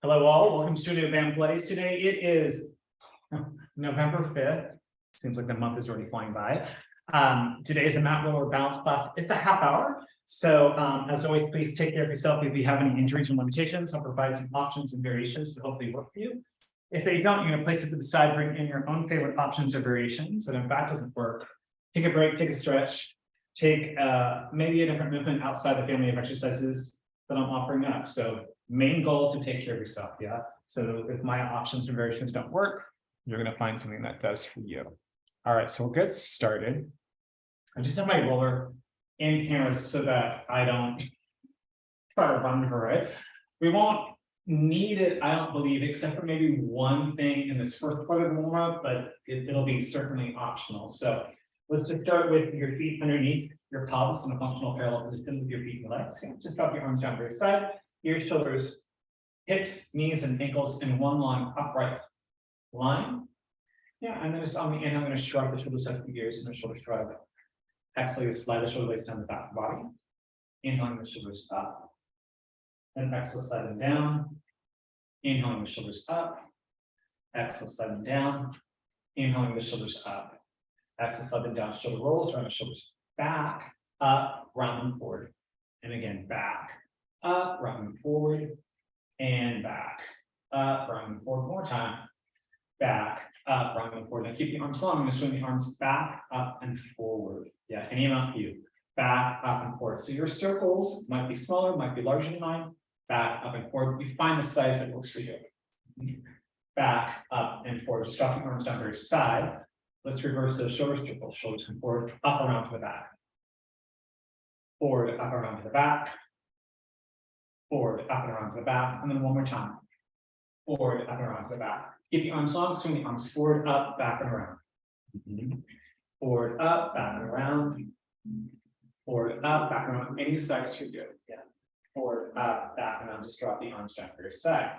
Hello all, welcome to Studio Band Plays. Today it is November 5th. Seems like the month is already flying by. Today is a mat roller balance class. It's a half hour. So as always, please take care of yourself. If you have any injuries and limitations, I'll provide some options and variations to hopefully work for you. If they don't, you're gonna place it to the side, bring in your own favorite options or variations. And if that doesn't work, take a break, take a stretch, take maybe a different movement outside the family of exercises that I'm offering up. So main goal is to take care of yourself, yeah? So if my options and variations don't work, you're gonna find something that does for you. All right, so we'll get started. I just have my roller in camera so that I don't try to run for it. We won't need it, I don't believe, except for maybe one thing in this first part of the warm-up, but it'll be certainly optional. So let's just start with your feet underneath your pelvis in a functional parallel position with your feet and legs. Just drop your arms down to your side. Your shoulders, hips, knees, and ankles in one long upright line. Yeah, and then just on the end, I'm going to shrug the shoulders up the ears and the shoulder shrug. Exhale, slide the shoulder blades down the back of the body. Inhaling the shoulders up. And exhale, slide them down. Inhaling the shoulders up. Exhale, slide them down. Inhaling the shoulders up. Exhale, slide them down. Shoulder rolls, round the shoulders back, up, round them forward. And again, back. Up, round forward, and back. Up, round forward, one more time. Back, up, round forward. Now keep the arms long. I'm going to swing the arms back, up, and forward. Yeah, any amount for you. Back, up, and forward. So your circles might be smaller, might be larger than mine. Back, up, and forward. You find the size that works for you. Back, up, and forward. Just drop your arms down to your side. Let's reverse those shoulders. Triple shoulders come forward, up, around to the back. Forward, up, around to the back. Forward, up and around to the back, and then one more time. Forward, up and around to the back. Keep the arms long, swing the arms forward, up, back, and around. Forward, up, back, and around. Forward, up, back, and around. Any sides you're good. Yeah. Forward, up, back, and around. Just drop the arms down for your side.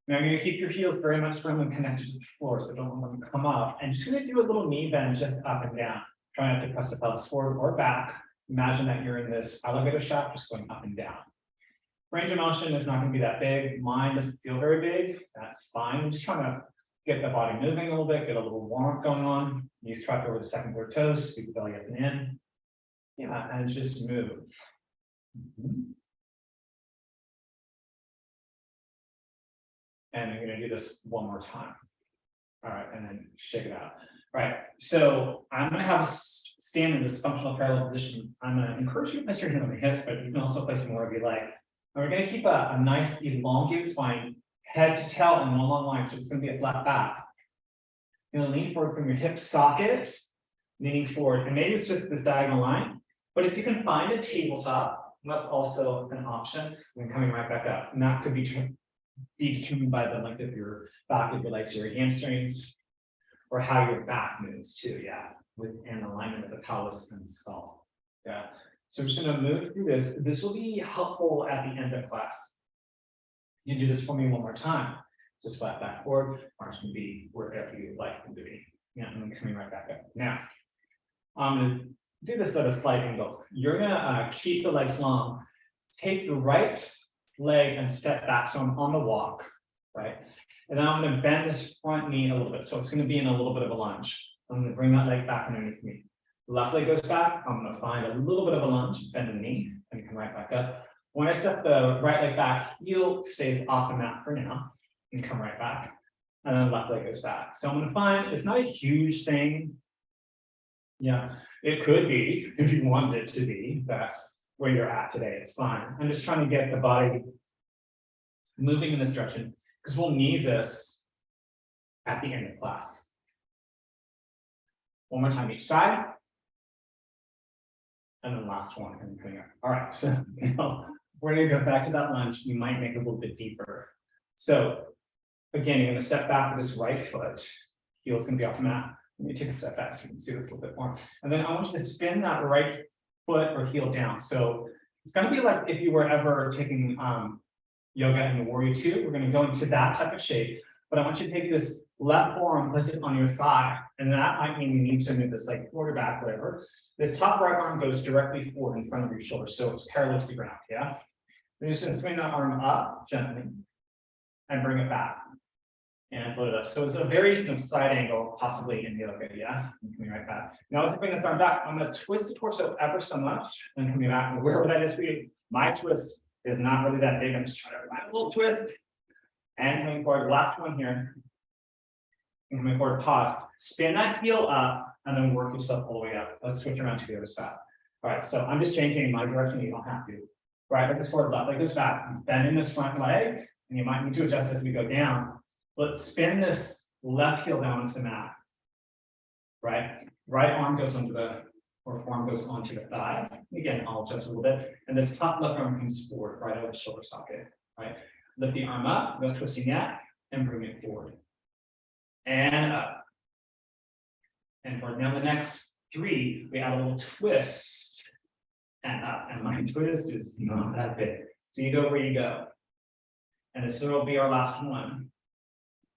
Now you're going to keep your heels very much firmly connected to the floor, so don't let them come up. And just going to do a little knee bend just up and down. Try not to press the pelvis forward or back. Imagine that you're in this elevator shaft, just going up and down. Range of motion is not going to be that big. Mine doesn't feel very big. That's fine. I'm just trying to get the body moving a little bit, get a little warm going on. Knees tucked over the second, third toes, scoop the belly up and in. Yeah, and just move. And you're going to do this one more time. All right, and then shake it out. All right, so I'm going to have us stand in this functional parallel position. I'm going to encourage you to place your hand on the hips, but you can also place them wherever you like. And we're going to keep a nice elongated spine, head to tail in one long line. So it's going to be a flat back. You're going to lean forward from your hip socket, leaning forward. And maybe it's just this diagonal line. But if you can find a tabletop, that's also an option. And then coming right back up. And that could be determined by the length of your back, of your legs, your hamstrings, or how your back moves too. Yeah, within alignment of the pelvis and the skull. Yeah. So we're just going to move through this. This will be helpful at the end of class. You do this for me one more time. Just flat back forward. Arms can be wherever you like them to be. Yeah, and then coming right back up. Now, I'm going to do this at a slight angle. You're going to keep the legs long. Take the right leg and step back. So I'm on the walk, right? And then I'm going to bend this front knee a little bit. So it's going to be in a little bit of a lunge. I'm going to bring that leg back underneath me. Left leg goes back. I'm going to find a little bit of a lunge, bend the knee, and come right back up. When I step the right leg back, heel stays off the mat for now, and come right back. And then left leg goes back. So I'm going to find it's not a huge thing. Yeah, it could be if you wanted it to be. That's where you're at today. It's fine. I'm just trying to get the body moving in this direction because we'll need this at the end of class. One more time each side. And then last one coming up. All right, so now we're going to go back to that lunge. You might make it a little bit deeper. So again, you're going to step back with this right foot. Heel's going to be off the mat. Let me take a step back so you can see this a little bit more. And then I want you to spin that right foot or heel down. So it's going to be like if you were ever taking yoga in the Warrior Two. We're going to go into that type of shape. But I want you to take this left forearm, place it on your thigh. And that might mean you need to move this like forward or back, whatever. This top right arm goes directly forward in front of your shoulder. So it's parallel to the ground, yeah? Then you're just going to swing that arm up gently. and bring it back. And float it up. So it's a very side angle, possibly in yoga. Yeah, coming right back. Now as I bring this arm back, I'm going to twist the torso ever so much and coming back. Wherever that is for you, my twist is not really that big. I'm just trying to find a little twist and coming forward. Last one here. And coming forward, pause. Spin that heel up and then work yourself all the way up. Let's switch around to the other side. All right, so I'm just changing my direction. You don't have to. Right leg is forward, left leg is back. Bend in this front leg, and you might need to adjust as we go down. Let's spin this left heel down into the mat. Right arm goes onto the, or forearm goes onto the thigh. Again, I'll adjust a little bit. And this top left arm comes forward, right over the shoulder socket. Right. Lift the arm up, go twisting that, and bring it forward. And up. And forward. Now the next three, we add a little twist and up. And my twist is not that big. So you go where you go. And this will be our last one.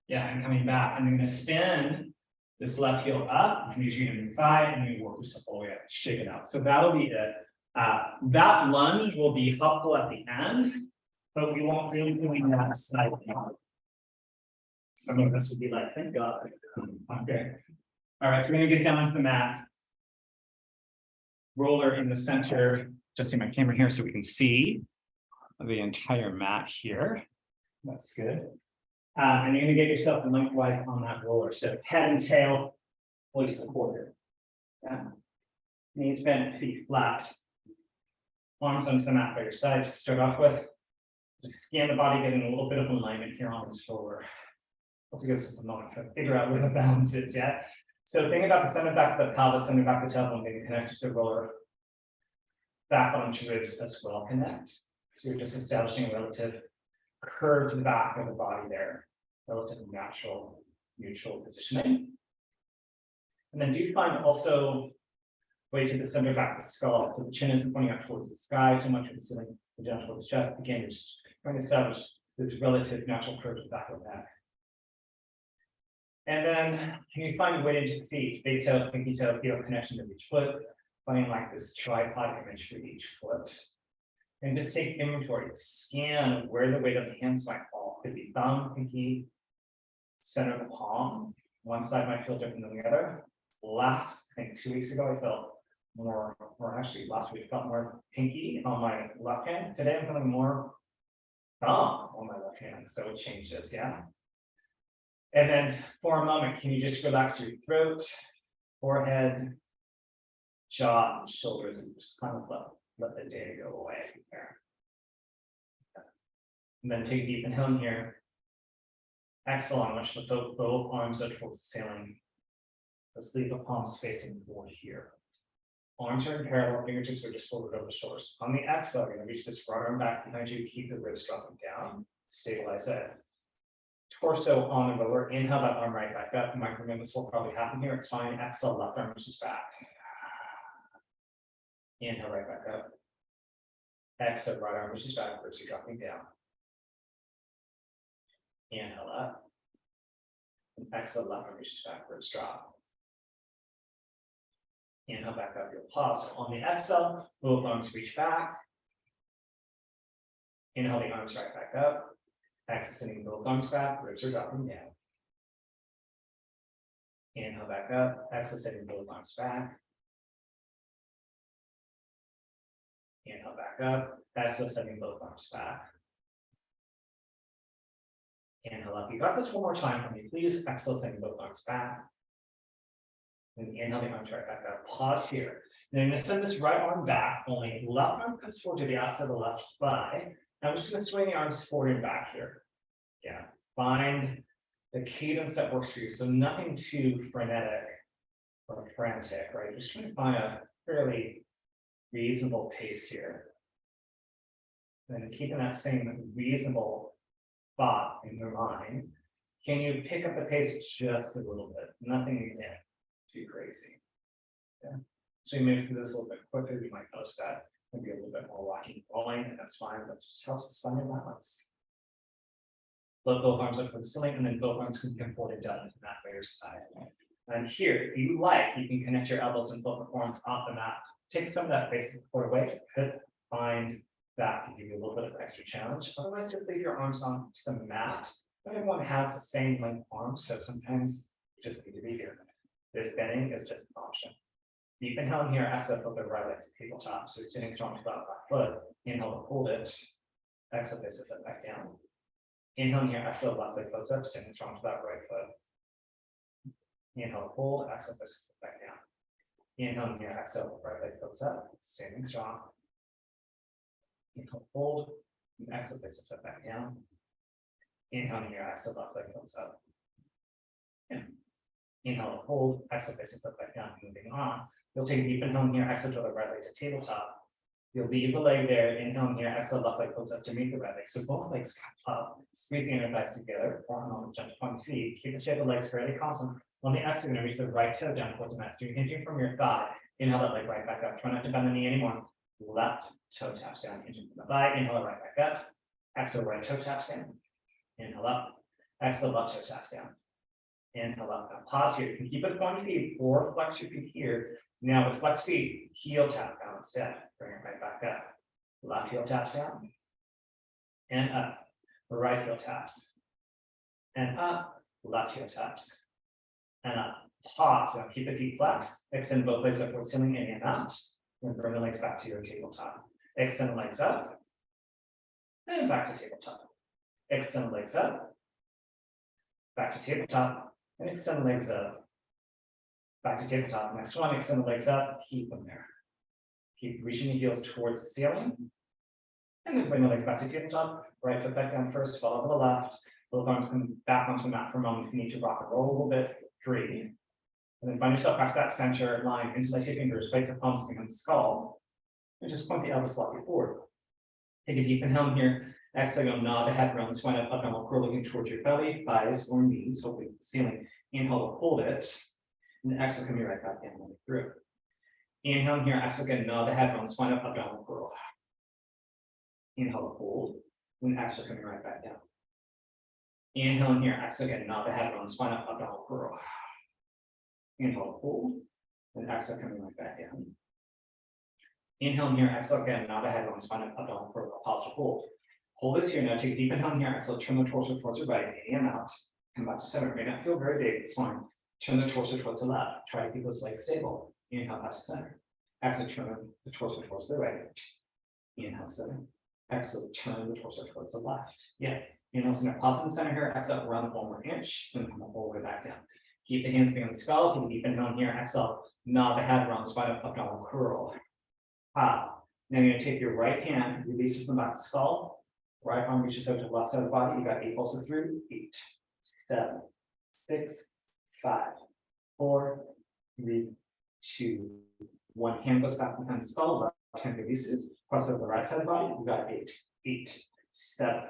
Yeah, and coming back, I'm going to spin this left heel up, you can use your inner thigh, and you work yourself all the way up, shake it out. So that'll be it. That lunge will be helpful at the end, but we won't really be doing that side now. Some of us would be like, thank God. Okay. All right, so we're going to get down onto the mat. Roller in the center, adjusting my camera here so we can see the entire mat here. That's good. And you're going to get yourself lengthwise on that roller. So head and tail fully supported. Yeah. Knees bent, feet flat. Arms onto the mat by your side. Just start off with. Just scan the body, getting a little bit of alignment here on the shoulder. Also gives us a moment to figure out where the balance is yet. So think about the center back of the pelvis, center back of the tailbone, maybe connect to the roller. Back onto ribs as well. Connect. So you're just establishing a relative curve to the back of the body there, relatively natural, neutral positioning. And then do you find also way to the center back of the skull, so the chin isn't pointing up towards the sky too much of the ceiling, down towards the chest. Again, you're just trying to establish this relative natural curve to the back of the neck. And then you find your way into the feet, big toe, pinky toe, feel connection to each foot, finding like this tripod image for each foot. And just take inventory, scan where the weight of the hands might fall. Could be thumb, pinky, center of the palm. One side might feel different than the other. Last, I think 2 weeks ago, I felt more, or actually last week, I felt more pinky on my left hand. Today, I'm feeling more thumb on my left hand. So it changes, yeah. And then for a moment, can you just relax your throat, forehead, jaw, and shoulders, and just kind of let the day go away there. And then take a deep inhale here. Exhale on which the both arms are towards the ceiling. Let's leave the palms facing forward here. Arms are in parallel, fingertips are just folded over the shoulders. On the exhale, you're going to reach this right arm back behind you, keep the ribs dropping down, stabilize it. Torso on the lower, inhale that arm right back up. Micro movements will probably happen here. It's fine. Exhale, left arm reaches back. Inhale right back up. Exhale, right arm reaches backwards, you're dropping down. Inhale up. And exhale, left arm reaches backwards, drop. Inhale back up, you'll pause. So on the exhale, both arms reach back. Inhale the arms right back up. Exhale, sending both arms back, ribs are dropping down. Inhale back up. Exhale, sending both arms back. Inhale back up. Exhale, sending both arms back. Inhale up. You got this one more time for me, please. Exhale, sending both arms back. And inhale the arms right back up. Pause here. And I'm going to send this right arm back. Only left arm comes forward to the outside of the left thigh. I'm just going to swing the arms forward and back here. Yeah. Find the cadence that works for you. So nothing too frenetic or frantic, right? Just trying to find a fairly reasonable pace here. And keeping that same reasonable thought in your mind, can you pick up the pace just a little bit? Nothing too crazy. Yeah. So you move through this a little bit quicker, you might notice that maybe a little bit more rocking and rolling, and that's fine, but just helps us find a balance. Let both arms up to the ceiling, and then both arms can come forward down to the mat by your side. And here, if you like, you can connect your elbows and both the forearms off the mat. Take some of that basic support away. Find That can give you a little bit of extra challenge. Otherwise, just leave your arms on some mat. Not everyone has the same length arms, so sometimes you just need to be here. This bending is just an option. Deep inhale here, exhale, flip the right leg to tabletop. So sitting strong to that back foot. Inhale to hold it. Exhale, place it back down. Inhale here, exhale, left leg goes up, sitting strong to that right foot. Inhale, hold, exhale, place it back down. Inhale here, exhale, right leg goes up, standing strong. Inhale, hold, and exhale, place it back down. Inhale here, exhale, left leg goes up. Inhale, hold, exhale, place it back down, moving on. You'll take a deep inhale here, exhale to the right leg to tabletop. You'll leave the leg there, inhale here, exhale, left leg goes up to meet the right leg. So both legs come up, squeeze the inner thighs together, form on the jump to point feet. Keep the shape of the legs fairly constant. On the exhale, you're going to reach the right toe down towards the mat. So you're hinging from your thigh. Inhale that leg right back up. Try not to bend the knee anymore. Left toe taps down, hinging from the thigh. Inhale right back up. Exhale, right toe taps down. Inhale up. Exhale, left toe taps down. Inhale up. Now pause here. You can keep it pointed feet or flex your feet here. Now with flex feet, heel tap down instead. Bring it right back up. Left heel taps down. And up. Right heel taps. And up. Left heel taps. And up. Pause. Now keep the feet flexed. Extend both legs up towards ceiling in and out. And bring the legs back to your tabletop. Extend the legs up. And back to tabletop. Extend the legs up. Back to tabletop. And extend the legs up. Back to tabletop. Next one, extend the legs up. Keep them there. Keep reaching the heels towards the ceiling. And then bring the legs back to tabletop. Right foot back down first. Follow to the left. Both arms come back onto the mat for a moment. If you need to rock and roll a little bit. 3. And then find yourself back to that center line. Interlace your fingers. Place the palms behind the skull. And just point the elbows slightly forward. Take a deep inhale here. Exhale, you'll nod the head around the spine up, and we'll curl looking towards your belly, thighs, or knees, hopefully the ceiling. Inhale, hold it. And exhale, come right back down through. Inhale here, exhale again, nod the head around the spine up, abdominal curl. Inhale, hold. And exhale, coming right back down. Inhale here, exhale again, nod the head around the spine up, abdominal curl. Inhale, hold. And exhale, coming right back down. Inhale here, exhale again, nod the head around the spine up, abdominal curl, pause to hold. Hold this here. Now take a deep inhale here. Exhale, turn the torso towards the right, in and out. Come back to center. It may not feel very big, it's fine. Turn the torso towards the left. Try to keep those legs stable. Inhale back to center. Exhale, turn the torso towards the right. Inhale, center. Exhale, turn the torso towards the left. Yeah. Inhale, center. Pause in the center here. Exhale, around the 1 more inch. Then come all the way back down. Keep the hands behind the skull. Take a deep inhale here. Exhale, nod the head around the spine up, abdominal curl. Now you're going to take your right hand, release it from the back of the skull. Right arm reaches out to the left side of the body. You got 8 pulses through. 8, 7, 6, 5, 4, 3, 2, 1. Hand goes back behind the skull. Left hand releases. Cross over the right side of the body. You got 8, 8, 7,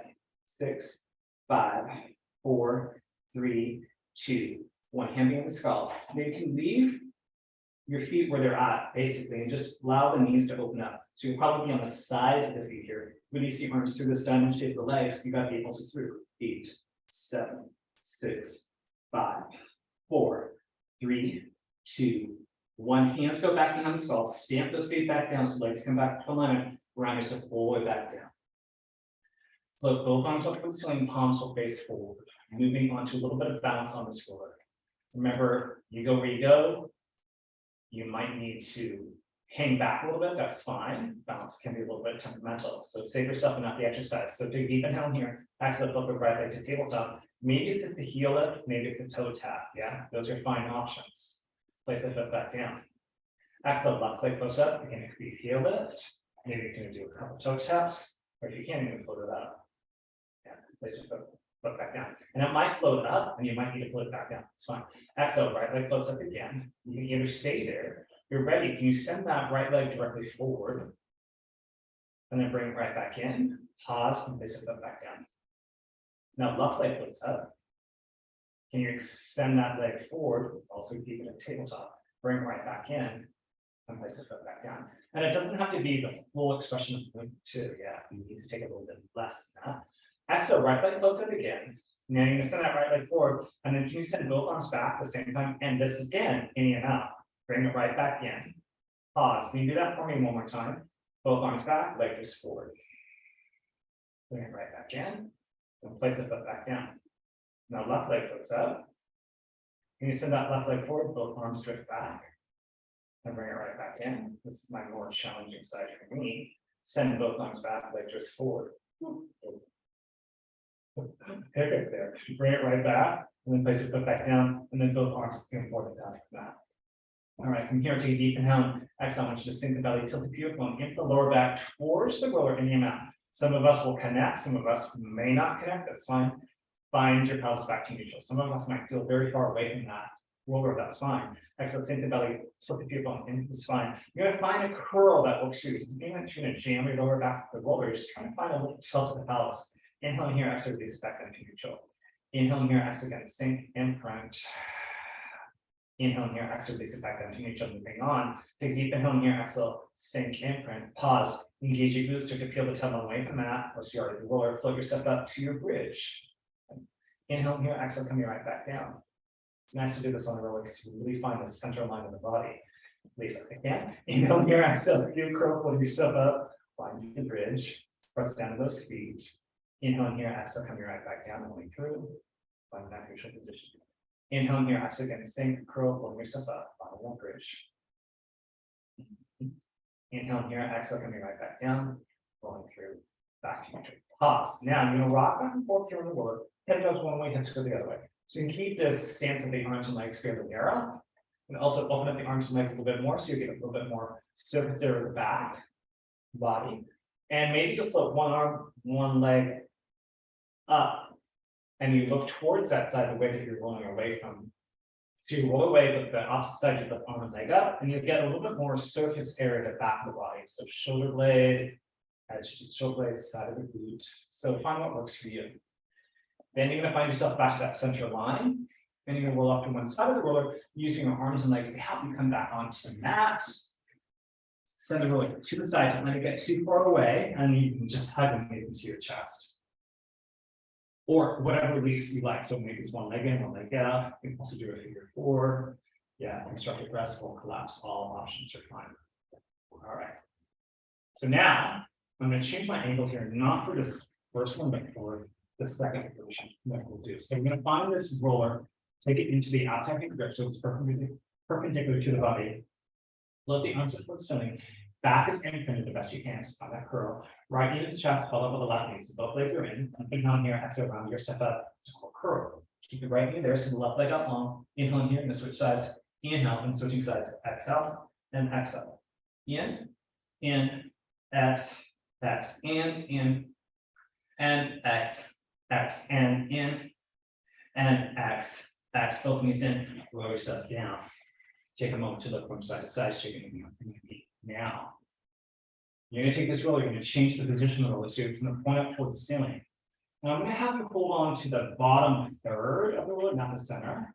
6, 5, 4, 3, 2, 1. Hand behind the skull. Now you can leave your feet where they're at, basically, and just allow the knees to open up. So you'll probably be on the sides of the feet here. Release the arms through this diamond shape of the legs. You got 8 pulses through. 8, 7, 6, 5, 4, 3, 2, 1. Hands go back behind the skull. Stamp those feet back down so legs come back to alignment. Round yourself all the way back down. Float both arms up to the ceiling, palms will face forward. Moving on to a little bit of balance on the shoulder. Remember, you go where you go. You might need to hang back a little bit, that's fine. Balance can be a little bit temperamental. So save yourself enough the exercise. So take a deep inhale here, exhale, flip the right leg to tabletop. Maybe it's just the heel lift, maybe it's a toe tap. Yeah, those are fine options. Place the foot back down. Exhale, left leg push up. Again, it could be heel lift. Maybe you can do a couple toe taps, or if you can't even float it up. Yeah, place your foot back down. And it might float up, and you might need to float it back down. It's fine. Exhale, right leg floats up again. You can either stay there. You're ready. Can you send that right leg directly forward? And then bring it right back in. Pause and place it back down. Now left leg floats up. Can you extend that leg forward? Also keep it at tabletop. Bring it right back in and place it back down. And it doesn't have to be the full expression of movement too. Yeah, you need to take a little bit less than that. Exhale, right leg floats up again. Now you're going to send that right leg forward. And then can you send both arms back at the same time? And this again, in and out. Bring it right back in. Pause. Can you do that for me one more time? Both arms back, leg just forward. bring it right back in, and place the foot back down. Now left leg looks up. Can you send that left leg forward, both arms drift back? And bring it right back in. This is my more challenging side for me. Send both arms back, leg drifts forward. Pick it there, bring it right back, and then place the foot back down, and then both arms can forward and down like that. All right, from here, take a deep inhale. Exhale, I want you to sink the belly, tilt the pubic bone, into the lower back towards the roller in the amount. Some of us will connect, some of us may not connect, that's fine. Find your pelvis back to neutral. Some of us might feel very far away from that roller, that's fine. Exhale, sink the belly, tilt the pubic bone into the spine. You're gonna find a curl that works for you. You're not trying to jam your lower back to the roller, you're just trying to find a little tilt to the pelvis. Inhale here, exhale, release back into neutral. Inhale here, exhale again, sink, imprint. Inhale here, exhale, release it back down to neutral, moving on. Take deep inhale here, exhale, sink, imprint, pause, engage your glutes, start to peel the tailbone away from that, unless you already the roller, float yourself up to your bridge. Inhale here, exhale, coming right back down. It's nice to do this on the roller because you really find the center line of the body. Release it again. Inhale here, exhale, you curl, float yourself up, find the bridge, press down to those feet. Inhale here, exhale, coming right back down, going through, find that neutral position. Inhale here, exhale again, sink, curl, pulling yourself up, final one bridge. Inhale here, exhale, coming right back down, rolling through, back to neutral. Pause. Now you're gonna rock back and forth here on the roller. Head goes one way, hips go the other way. So you can keep this stance of the arms and legs fairly narrow. And also open up the arms and legs a little bit more, so you get a little bit more surface area of the back, body. And maybe you'll float one arm, one leg up. And you look towards that side of the way that you're rolling away from. So you roll away with the opposite side, you lift arm and leg up, and you get a little bit more surface area to the back of the body. So shoulder blade, edge to shoulder blade, side of the glute. So find what works for you. Then you're gonna find yourself back to that center line. And you're gonna roll up to one side of the roller, using your arms and legs to help you come back onto the mat. Send the roller to the side, don't let it get too far away, and you can just hug and get into your chest. Or whatever release you like. So maybe it's one leg in, one leg out. You can also do a figure four. Yeah, constructive rest will collapse. All options are fine. All right. So now I'm going to change my angle here, not for this first one, but for the second version that we'll do. So I'm going to find this roller, take it into the outside finger grip, so it's perpendicular to the body. Let the arms up the ceiling. Back is imprinted the best you can, so find that curl. Right knee to the chest, follow up with the left knee. So both legs are in. Inhale here, exhale around your step up to curl. Keep the right knee there, so the left leg out long. Inhale here, and the switch sides. Inhale and switching sides. Exhale and exhale. In, X, X, in, and X, X, and in, and X, X. Both knees in, roll yourself down. Take a moment to look from side to side, shaking your knee. Now, you're going to take this roller, you're going to change the position of the roller, so it's going to point up towards the ceiling. Now, I'm going to have you hold on to the bottom third of the roller, not the center.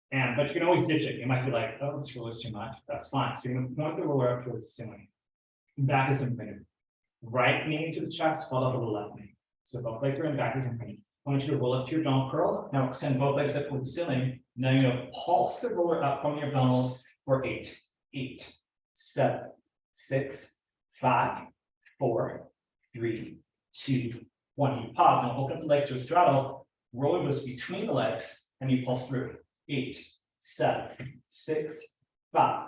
But you can always ditch it. You might be like, oh, this roller is too much. That's fine. So you're going to point the roller up towards the ceiling. Back is imprinted. Right knee to the chest, follow up with the left knee. So both legs are in, back is imprinted. I want you to roll up to your dome curl. Now extend both legs up towards the ceiling. Now you're going to pulse the roller up from your abdominals for 8, 7, 6, 5, 4, 3, 2, 1. You pause and open up the legs to a straddle. Roller goes between the legs and you pulse through. 8, 7, 6, 5,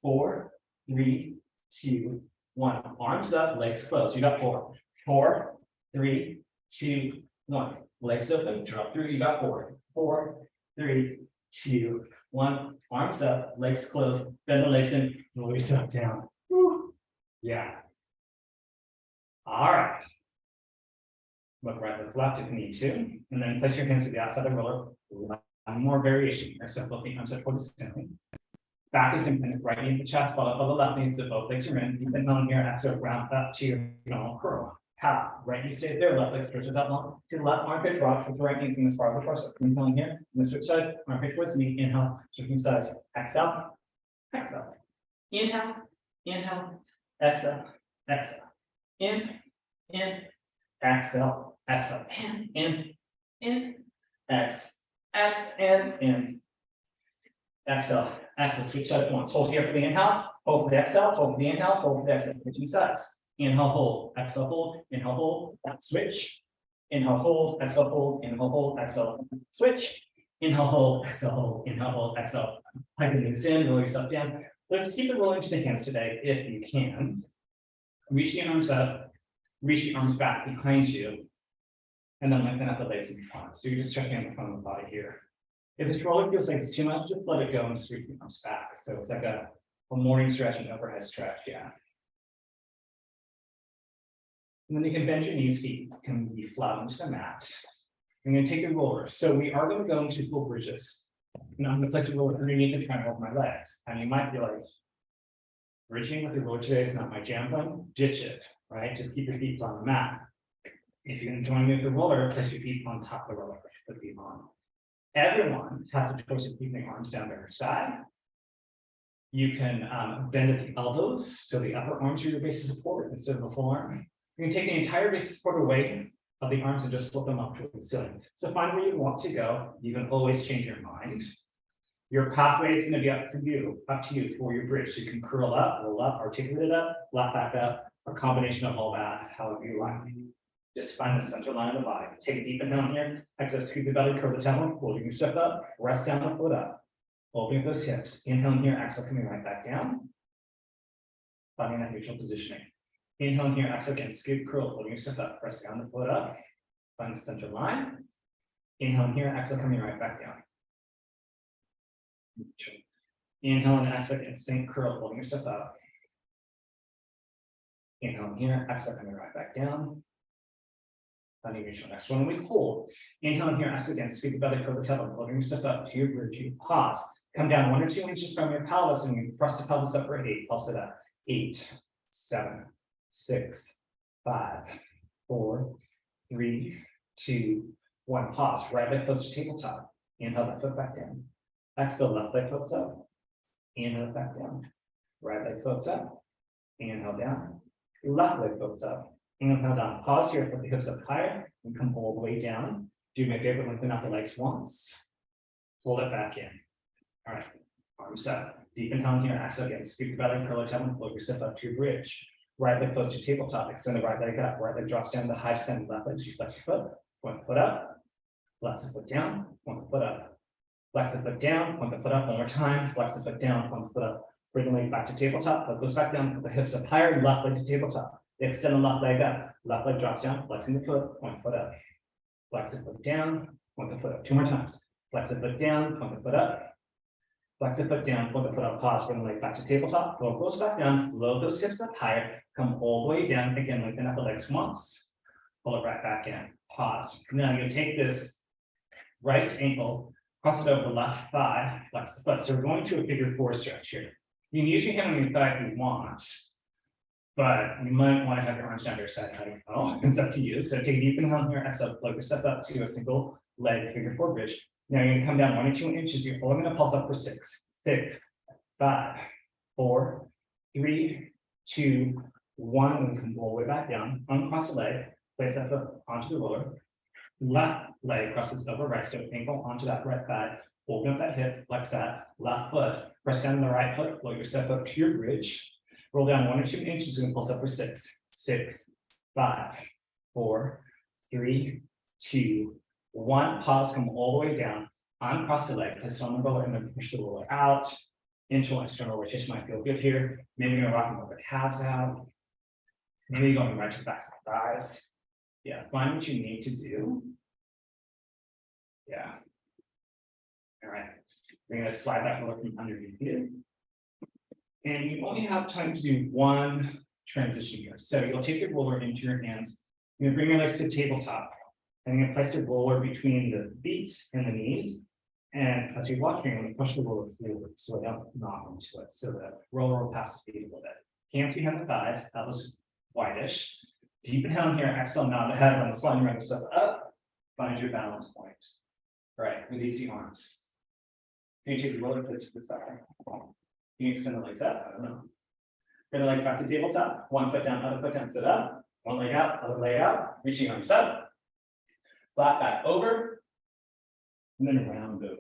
4, 3, 2, 1. Arms up, legs closed. You got 4, 4, 3, 2, 1. Legs open, drop through. You got 4, 4, 3, 2, 1. Arms up, legs closed. Bend the legs in, roll yourself down. Woo. Yeah. All right. Look right, look left if you need to, and then place your hands to the outside of the roller. One more variation here. So both the arms up towards the ceiling. Back is imprinted, right knee to the chest, follow up on the left knee, so both legs are in. Deep inhale here, exhale, round up to your normal curl. How? Right knee stays there, left leg stretches out long. To the left armpit, rock with the right knee as far as the torso. Inhale here, and the switch side, armpit towards knee. Inhale, switching sides. Exhale, exhale. Inhale, inhale, exhale, exhale. In, exhale, exhale. In, and in. Exhale, exhale. Switch sides once. Hold here for the inhale, hold for the exhale, hold for the inhale, hold for the exhale. Switching sides. Inhale, hold, exhale, hold, inhale, hold, switch. Inhale, hold, exhale, hold, inhale, hold, exhale, switch. Inhale, hold, exhale. Pipe the knees in, roll yourself down. Let's keep it rolling to the hands today, if you can. Reach the arms up, reach the arms back behind you. And then lengthen out the legs in front. So you're just stretching the front of the body here. If this roller feels like it's too much, just let it go and just reach the arms back. So it's like a morning stretch and overhead stretch, yeah. And then you can bend your knees, feet can be flat onto the mat. I'm going to take a roller. So we are going to go into full bridges. And I'm going to place a roller underneath the triangle of my legs. And you might be like, bridging with the roller today is not my jam plan. Ditch it, right? Just keep your feet on the mat. If you're going to join me with the roller, place your feet on top of the roller, put the feet on. Everyone has a choice of keeping their arms down by your side. You can bend at the elbows, so the upper arms are your base of support instead of a full arm. You can take the entire base of support away of the arms and just flip them up to the ceiling. So find where you want to go. You can always change your mind. Your pathway is going to be up to you for your bridge. So you can curl up, roll up, articulate it up, flat back up, a combination of all that, however you like. Just find the center line of the body. Take a deep inhale here. Exhale, scoop the belly, curl the tailbone, holding your step up, rest down the foot up. Opening those hips. Inhale here, exhale, coming right back down. Finding that neutral positioning. Inhale here, exhale again, scoop, curl, holding your step up, press down the foot up. Find the center line. Inhale here, exhale, coming right back down. Inhale and exhale again, sink, curl, holding your step up. Inhale here, exhale, coming right back down. Next one, we hold. Inhale here, exhale again, scoop the belly, curl the tailbone, holding your step up to your bridge. You pause. Come down 1 or 2 inches from your pelvis and you press the pelvis up for 8. Pulse it up. 8, 7, 6, 5, 4, 3, 2, 1. Pause. Right leg close to tabletop. Inhale, left foot back down. Exhale, left leg floats up. Inhale, back down. Right leg floats up. Inhale down. Left leg floats up. Inhale down. Pause here, put the hips up higher and come all the way down. Do my favorite, lengthen out the legs once. Hold it back in. All right, arms up. Deep inhale here, exhale again. Scoop the belly, curl the tailbone, float your step up to your bridge. Right leg close to tabletop. Extend the right leg up. Right leg drops down the high extend left leg. You flex your foot. Point the foot up. Flex the foot down. Point the foot up. Flex the foot down. Point the foot up one more time. Flex the foot down. Point the foot up. Bring the leg back to tabletop. Foot goes back down. Put the hips up higher. Left leg to tabletop. Extend the left leg up. Left leg drops down. Flexing the foot. Point the foot up. Flex the foot down. Point the foot up. 2 more times. Flex the foot down. Point the foot up. Flex the foot down, point the foot up, pause, bring the leg back to tabletop, flow goes back down, load those hips up higher, come all the way down, again, lengthen up the legs once, pull it right back in, pause. Now you take this right ankle, cross it over the left thigh, flex the foot. So we're going to a figure 4 stretch here. You can use your hand on your thigh if you want, but you might want to have your arms down to your side. I don't know, it's up to you. So take a deep inhale here, exhale, float your step up to a single leg figure 4 bridge. Now you're going to come down 1 or 2 inches. You're only going to pulse up for 6, 6, 5, 4, 3, 2, 1. And come all the way back down. Uncross the leg. Place that foot onto the roller. Left leg crosses over right. So ankle onto that right thigh. Open up that hip. Flex that. Left foot. Press down the right foot. Float your step up to your bridge. Roll down 1 or 2 inches. You're going to pulse up for 6, 6, 5, 4, 3, 2, 1. Pause, come all the way down, uncross the leg, place it on the roller, and then push the roller out. Internal, external rotation might feel good here. Maybe you're gonna rock and roll the calves out. Maybe you're going right to the backs of the thighs. Yeah, find what you need to do. Yeah. All right. We're gonna slide that roller from underneath you. And you only have time to do 1 transition here. So you'll take your roller into your hands. You're gonna bring your legs to the tabletop. And you're going to place the roller between the feet and the knees. And as you're watching, I'm going to push the roller forward so I don't knock into it. So the roller will pass the feet a little bit. Hands behind the thighs, elbows wideish. Deep inhale here, exhale, nod the head, run the spine, run the step up. Find your balance point. All right, release the arms. Can you take the roller to the side? Can you extend the legs up? I don't know. Bring the legs back to tabletop. 1 foot down, other foot down, sit up. 1 leg out, other leg out. Reaching arms up. Flat back over, and then round over.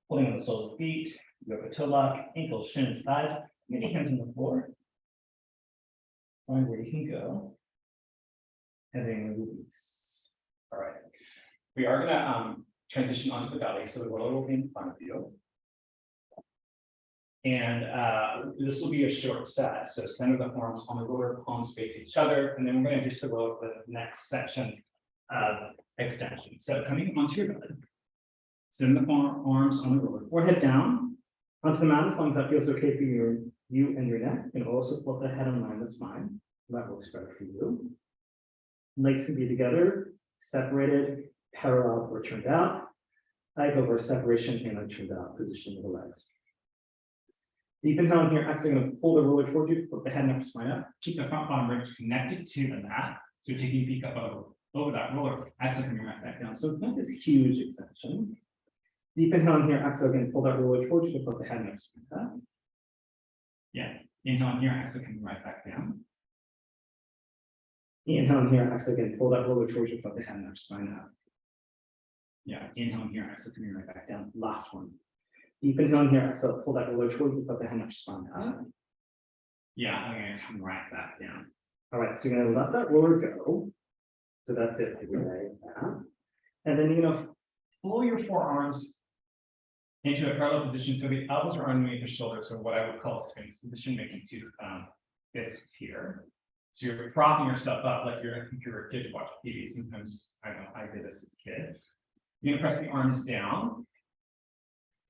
Pulling on the soles of feet, yoga toe lock, ankles, shins, thighs, maybe hands on the floor. Find where you can go. And then release. All right. We are gonna transition onto the belly, so the roller will be in front of you. And this will be a short set. So center the arms on the roller, palms face each other, and then we're going to just go to the next section of extension. So coming onto your belly, center the arms on the roller, forehead down onto the mat, as long as that feels okay for you and your neck. And also flip the head in line with the spine. That works better for you. Legs can be together, separated, parallel or turned out. I go over separation and I turned out position of the legs. Deep inhale here, exhale, going to pull the roller towards you, put the head and upper spine up, keep the front bottom ribs connected to the mat. So you're taking a peek up over that roller, exhale, coming right back down. So it's not this huge extension. Deep inhale here, exhale, again, pull that roller towards you, put the head and upper spine up. Yeah, inhale here, exhale, coming right back down. Inhale here, exhale, again, pull that roller towards you, put the head and upper spine up. Yeah, inhale here, exhale, coming right back down. Last one. Deep inhale here, exhale, pull that roller towards you, put the hand up, spine up. Yeah, I'm gonna come right back down. All right, so you're gonna let that roller go. So that's it for today. And then you're gonna pull your forearms into a parallel position. So the elbows are underneath the shoulders, so what I would call sphinx position, making two fists here. So you're propping yourself up like you're a kid to watch TV. Sometimes I know I did this as a kid. You're gonna press the arms down.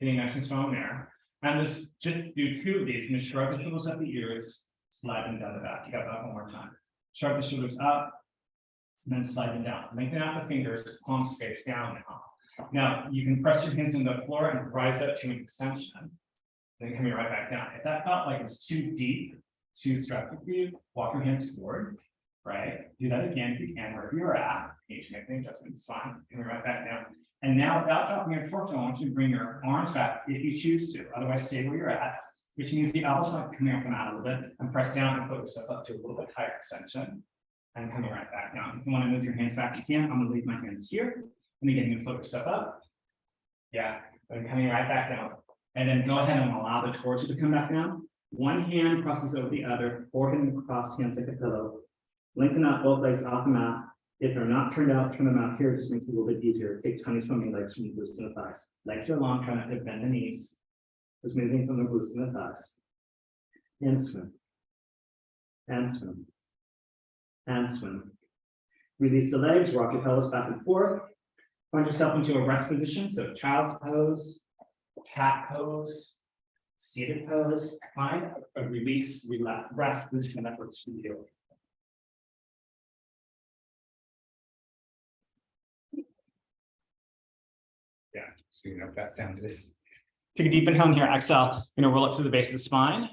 Getting nice and strong there. And just do two of these. And shrug the shoulders up the ears, slide them down the back. You got that one more time. Shrug the shoulders up, and then slide them down. Lengthen out the fingers, palms face down now. Now you can press your hands on the floor and rise up to an extension. Then coming right back down. If that felt like it's too deep, too structured for you, walk your hands forward. Right? Do that again if you can, wherever you're at. Each make the adjustment, it's fine. Coming right back down. And now, without dropping your torso, I want you to bring your arms back if you choose to. Otherwise, stay where you're at, which means the elbows might coming up and out a little bit, and press down and put yourself up to a little bit higher extension, and coming right back down. If you want to move your hands back, you can. I'm going to leave my hands here, and again, you float yourself up. Yeah, and coming right back down. And then go ahead and allow the torso to come back down. One hand crosses over the other, forehead and crossed hands like a pillow. Lengthen up both legs off the mat. If they're not turned out, turn them out here. It just makes it a little bit easier. Take tiny swimming legs from the glutes and the thighs. Legs are long, try not to bend the knees. Just moving from the glutes and the thighs. And swim. And swim. And swim. Release the legs, rock your pelvis back and forth. Find yourself into a rest position. So child's pose, cat pose, seated pose. Find a release, relax, rest position that works for you. Yeah, so you know if that sound is. Take a deep inhale here, exhale. You're gonna roll up to the base of the spine.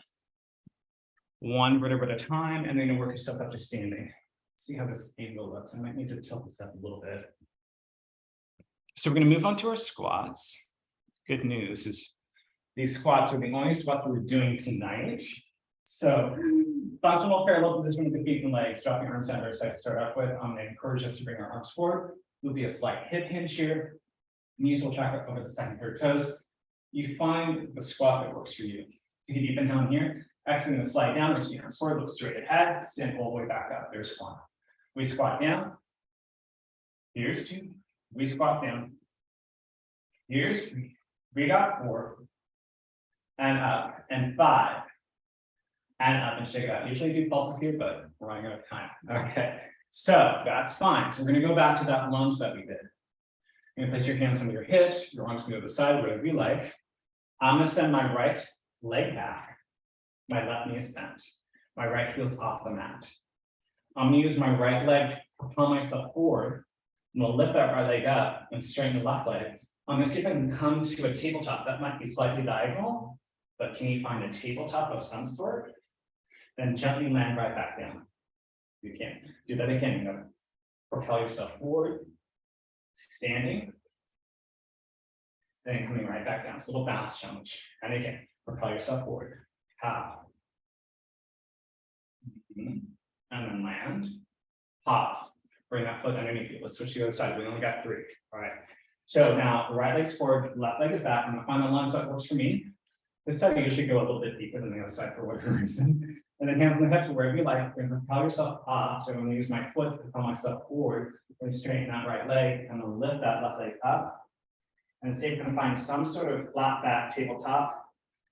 One vertebra at a time, and then you're gonna work yourself up to standing. See how this angle looks. I might need to tilt this up a little bit. So we're gonna move on to our squats. Good news is these squats are the only squats we're doing tonight. So functional parallel position with the feet and legs, dropping arms down to side to start off with. I'm gonna encourage us to bring our arms forward. There'll be a slight hip hinge here. Knees will track up over the second, third toes. You find the squat that works for you. Take a deep inhale here. Actually, going to slide down, reach the arms forward, look straight ahead, stand all the way back up. There's one. We squat down. Here's two. We squat down. Here's three. We got four. And up. And five. And up and shake out. Usually do pulses here, but we're running out of time. Okay. So that's fine. So we're going to go back to that lunge that we did. You're going to place your hands under your hips, your arms can go to the side, whatever you like. I'm going to send my right leg back. My left knee is bent. My right heel's off the mat. I'm going to use my right leg to propel myself forward. I'm going to lift that right leg up and straighten the left leg. I'm going to see if I can come to a tabletop. That might be slightly diagonal, but can you find a tabletop of some sort? Then gently land right back down. You can do that again. You're going to propel yourself forward. Standing, then coming right back down. It's a little balance challenge. And again, propel yourself forward. Hop. And then land. Pause. Bring that foot underneath you. Let's switch to the other side. We only got three. All right. So now the right leg's forward, left leg is back. I'm going to find the lunge that works for me. This side, you should go a little bit deeper than the other side for whatever reason. And then hands on the hips wherever you like. You're gonna propel yourself up. So I'm gonna use my foot to propel myself forward and straighten that right leg. I'm gonna lift that left leg up. And see if you can find some sort of flat back tabletop.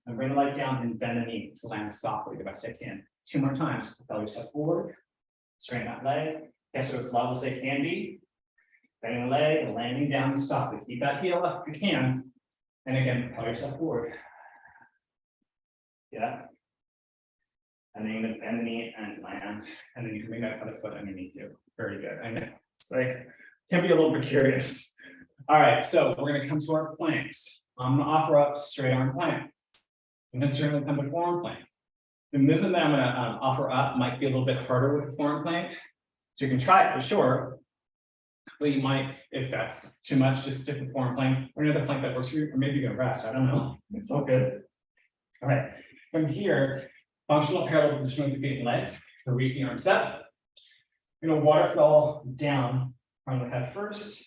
And bring the leg down and bend the knee to land softly the best I can. 2 more times. Propel yourself forward. Straighten that leg. Get to as level as they can be. Bending the leg and landing down softly. Keep that heel up if you can. And again, propel yourself forward. Yeah. And then you're gonna bend the knee and land. And then you can bring that other foot underneath you. Very good. I know. It's like, can be a little bit curious. All right, so we're gonna come to our planks. I'm gonna offer up straight arm plank. And then certainly come to forearm plank. The movement that I'm gonna offer up might be a little bit harder with the forearm plank. So you can try it for sure. But you might, if that's too much, just stick with forearm plank or another plank that works for you, or maybe you can rest. I don't know. It's all good. All right, from here, functional parallel position with the feet and legs. So reach the arms up. You're gonna waterfall down from the head first.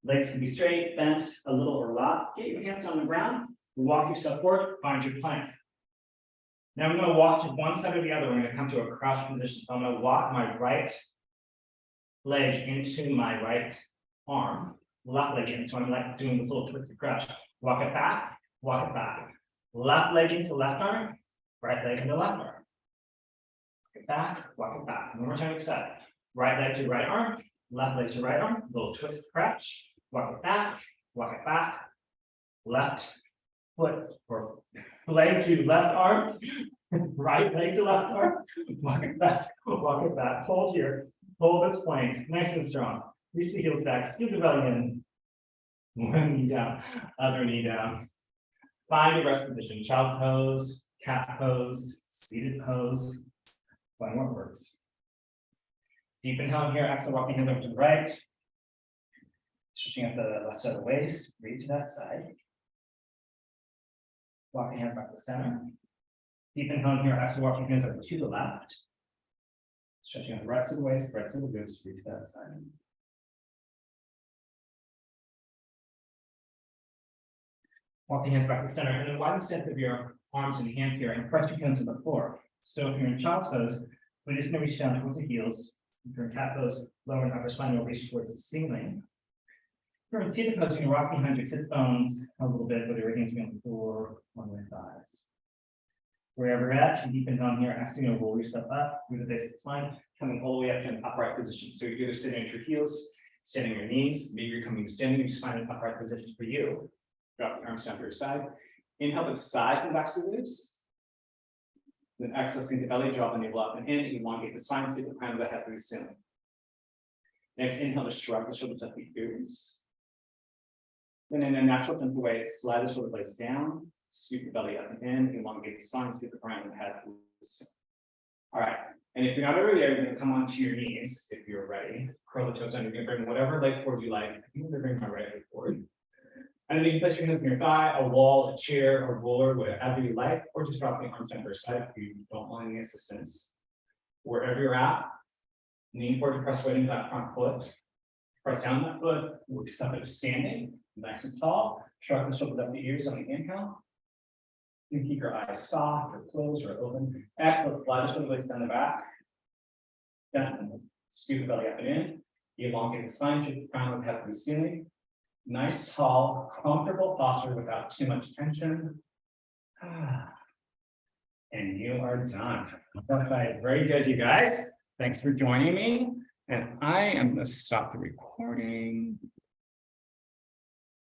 Legs can be straight, bent, a little or a lot. Get your hands on the ground. Walk yourself forward, find your plank. Now I'm going to walk to one side or the other. We're going to come to a crouch position. So I'm going to walk my right leg into my right arm, left leg in. So I'm like doing this little twisted crouch. Walk it back, walk it back. Left leg into left arm, right leg into left arm. Walk it back, walk it back. One more time, accept. Right leg to right arm, left leg to right arm, little twist crouch. Walk it back, left foot or leg to left arm, right leg to left arm, walk it back, hold here, hold this plank, nice and strong. Reach the heels back, scoop the belly in, one knee down, other knee down. Find your rest position, child pose, cat pose, seated pose, one more works. Deep inhale here, exhale, walking hand over to the right. Stretching up the left side of the waist, reach to that side. Walking hands back to the center. Deep inhale here, exhale, walking hands over to the left. Stretching out the right side of the waist, right side of the glutes, reach to that side. Walking hands back to the center, and then widen the center of your arms and hands here, and press your hands on the floor. So if you're in child's pose, we're just going to reach down towards the heels. If you're in cat pose, lower and upper spine will reach towards the ceiling. If you're in seated pose, you can rock behind your sit bones a little bit, with your hands on the floor on your thighs. Wherever you're at, deep inhale here, asking you to roll yourself up through the base of the spine, coming all the way up to an upright position. So you're either sitting at your heels, standing on your knees, maybe you're coming to standing, you just find an upright position for you. Drop the arms down to your side. Inhale the sides and backs of the ribs. Then exhale, sink the belly, drop the navel up and in, and elongate the spine to the crown of the head through the ceiling. Next, inhale to shrug the shoulders up the ears. Then in a natural gentle way, slide the shoulder blades down, scoop the belly up and in, elongate the spine to the crown of the head through the ceiling. All right, and if you're not over there, you're gonna come onto your knees if you're ready. Curl the toes under, you're gonna bring whatever leg forward you like. I'm gonna bring my right leg forward. And then you can place your hands on your thigh, a wall, a chair, a roller, whatever you like, or just drop the arms down to your side if you don't want any assistance. Wherever you're at, lean forward to press weight into that front foot. Press down that foot, work yourself up to standing, nice and tall. Shrug the shoulders up the ears on the inhale. You can keep your eyes soft or closed or open. Exhale, slide the shoulder blades down the back. Down, scoop the belly up and in. Elongate the spine, shift the crown of the head to the ceiling. Nice, tall, comfortable posture without too much tension. And you are done. All right, very good, you guys. Thanks for joining me. And I am going to stop the recording.